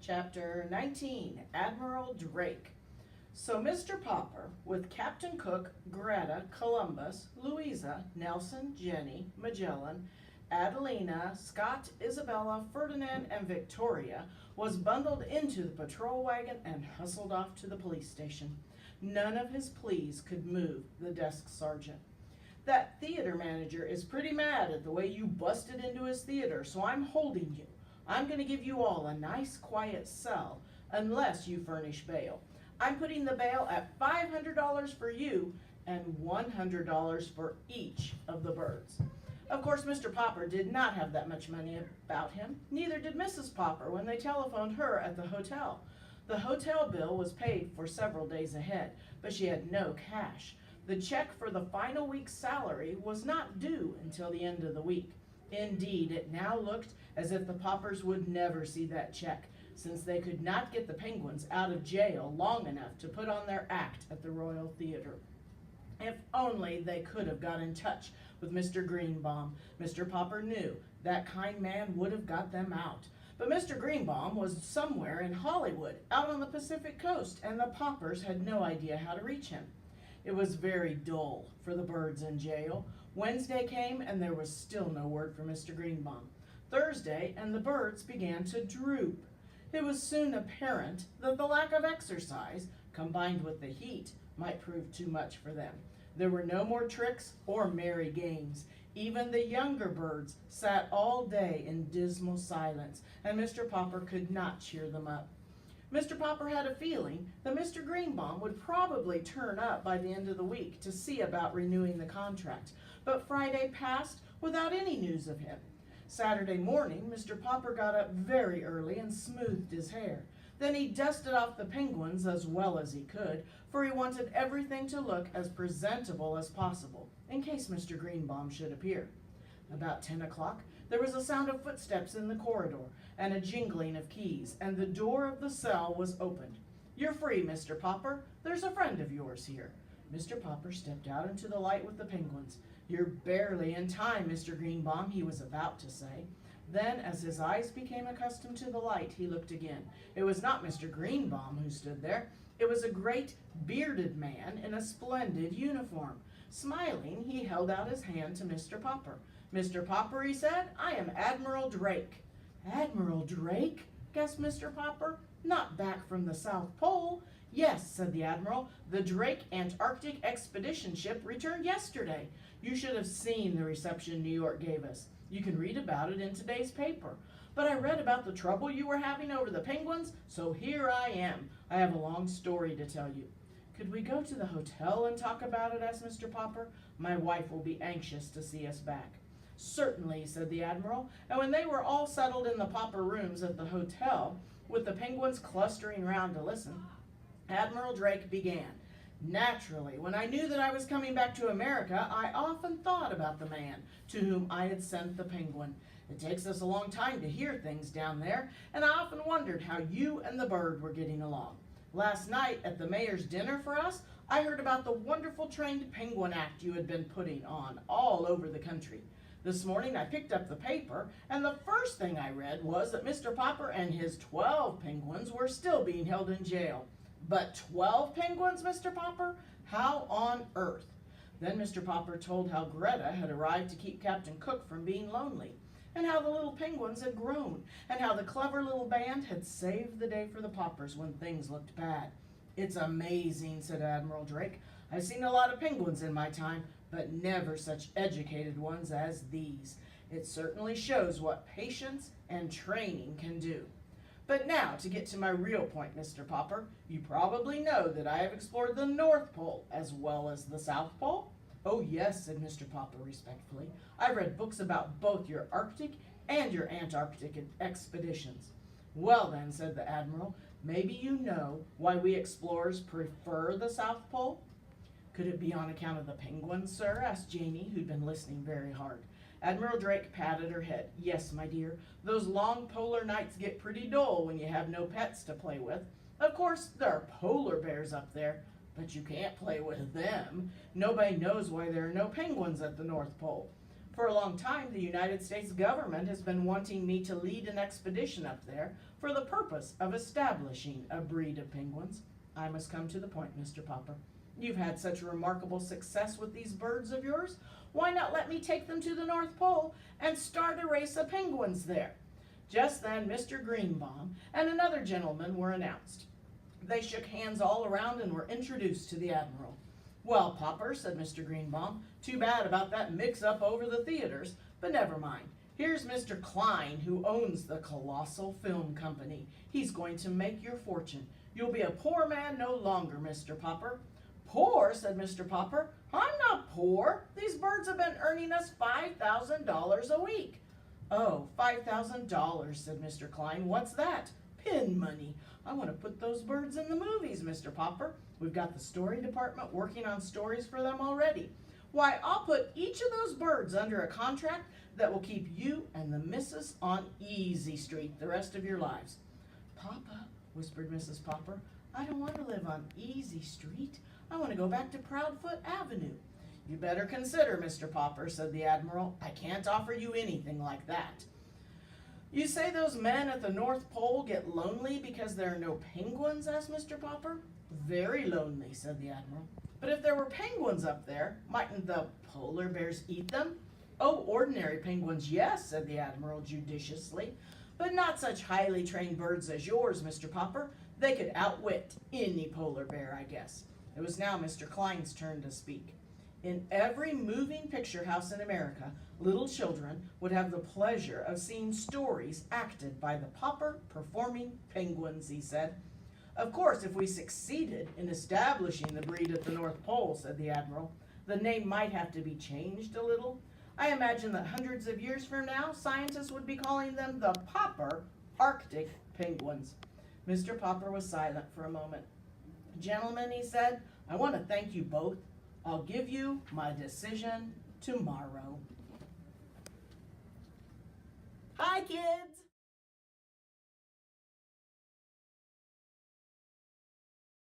Chapter 19, Admiral Drake. So Mr. Popper, with Captain Cook, Greta, Columbus, Louisa, Nelson, Jenny, Magellan, Adelina, Scott, Isabella, Ferdinand, and Victoria, was bundled into the patrol wagon and hustled off to the police station. None of his pleas could move the desk sergeant. That theater manager is pretty mad at the way you busted into his theater, so I'm holding you. I'm going to give you all a nice quiet cell unless you furnish bail. I'm putting the bail at $500 for you and $100 for each of the birds. Of course, Mr. Popper did not have that much money about him. Neither did Mrs. Popper when they telephoned her at the hotel. The hotel bill was paid for several days ahead, but she had no cash. The check for the final week's salary was not due until the end of the week. Indeed, it now looked as if the Poppers would never see that check, since they could not get the Penguins out of jail long enough to put on their act at the Royal Theater. If only they could have got in touch with Mr. Greenbaum. Mr. Popper knew that kind man would have got them out. But Mr. Greenbaum was somewhere in Hollywood, out on the Pacific coast, and the Poppers had no idea how to reach him. It was very dull for the birds in jail. Wednesday came and there was still no word from Mr. Greenbaum. Thursday, and the birds began to droop. It was soon apparent that the lack of exercise, combined with the heat, might prove too much for them. There were no more tricks or merry games. Even the younger birds sat all day in dismal silence, and Mr. Popper could not cheer them up. Mr. Popper had a feeling that Mr. Greenbaum would probably turn up by the end of the week to see about renewing the contract, but Friday passed without any news of him. Saturday morning, Mr. Popper got up very early and smoothed his hair. Then he dusted off the Penguins as well as he could, for he wanted everything to look as presentable as possible, in case Mr. Greenbaum should appear. About 10 o'clock, there was a sound of footsteps in the corridor, and a jingling of keys, and the door of the cell was opened. "You're free, Mr. Popper. There's a friend of yours here." Mr. Popper stepped out into the light with the Penguins. "You're barely in time, Mr. Greenbaum," he was about to say. Then, as his eyes became accustomed to the light, he looked again. It was not Mr. Greenbaum who stood there. It was a great, bearded man in a splendid uniform. Smiling, he held out his hand to Mr. Popper. "Mr. Popper," he said, "I am Admiral Drake." "Admiral Drake?" gasped Mr. Popper. "Not back from the South Pole?" "Yes," said the Admiral. "The Drake Antarctic Expedition ship returned yesterday. You should have seen the reception New York gave us. You can read about it in today's paper. But I read about the trouble you were having over the Penguins, so here I am. I have a long story to tell you." "Could we go to the hotel and talk about it?" asked Mr. Popper. "My wife will be anxious to see us back." "Certainly," said the Admiral, and when they were all settled in the Popper rooms at the hotel, with the Penguins clustering round to listen, Admiral Drake began. "Naturally, when I knew that I was coming back to America, I often thought about the man to whom I had sent the Penguin. It takes us a long time to hear things down there, and I often wondered how you and the bird were getting along. Last night at the mayor's dinner for us, I heard about the wonderful trained penguin act you had been putting on all over the country. This morning I picked up the paper, and the first thing I read was that Mr. Popper and his 12 penguins were still being held in jail. But 12 penguins, Mr. Popper? How on earth?" Then Mr. Popper told how Greta had arrived to keep Captain Cook from being lonely, and how the little penguins had grown, and how the clever little band had saved the day for the Poppers when things looked bad. "It's amazing," said Admiral Drake. "I've seen a lot of penguins in my time, but never such educated ones as these. It certainly shows what patience and training can do. But now, to get to my real point, Mr. Popper, you probably know that I have explored the North Pole as well as the South Pole?" "Oh, yes," said Mr. Popper respectfully. "I've read books about both your Arctic and your Antarctic expeditions." "Well then," said the Admiral, "maybe you know why we explorers prefer the South Pole?" "Could it be on account of the penguins, sir?" asked Janie, who'd been listening very hard. Admiral Drake patted her head. "Yes, my dear, those long polar nights get pretty dull when you have no pets to play with. Of course, there are polar bears up there, but you can't play with them. Nobody knows why there are no penguins at the North Pole. For a long time, the United States government has been wanting me to lead an expedition up there for the purpose of establishing a breed of penguins. I must come to the point, Mr. Popper. You've had such remarkable success with these birds of yours. Why not let me take them to the North Pole and start a race of penguins there? Just then, Mr. Greenbaum and another gentleman were announced. They shook hands all around and were introduced to the Admiral. Well, Popper, said Mr. Greenbaum, too bad about that mix-up over the theaters, but never mind. Here's Mr. Klein, who owns the Colossal Film Company. He's going to make your fortune. You'll be a poor man no longer, Mr. Popper. Poor, said Mr. Popper. I'm not poor. These birds have been earning us $5,000 a week. Oh, $5,000, said Mr. Klein. What's that? Pin money. I want to put those birds in the movies, Mr. Popper. We've got the story department working on stories for them already. Why, I'll put each of those birds under a contract that will keep you and the missus on Easy Street the rest of your lives. Papa, whispered Mrs. Popper, I don't want to live on Easy Street. I want to go back to Proudfoot Avenue. You better consider, Mr. Popper, said the Admiral. I can't offer you anything like that. You say those men at the North Pole get lonely because there are no penguins, asked Mr. Popper. Very lonely, said the Admiral. But if there were penguins up there, mightn't the polar bears eat them? Oh, ordinary penguins, yes, said the Admiral judiciously, but not such highly trained birds as yours, Mr. Popper. They could outwit any polar bear, I guess. It was now Mr. Klein's turn to speak. In every moving picture house in America, little children would have the pleasure of seeing stories acted by the Popper performing penguins, he said. Of course, if we succeeded in establishing the breed at the North Pole, said the Admiral, the name might have to be changed a little. I imagine that hundreds of years from now, scientists would be calling them the Popper Arctic penguins. Mr. Popper was silent for a moment. Gentlemen, he said, I want to thank you both. I'll give you my decision tomorrow. Hi, kids.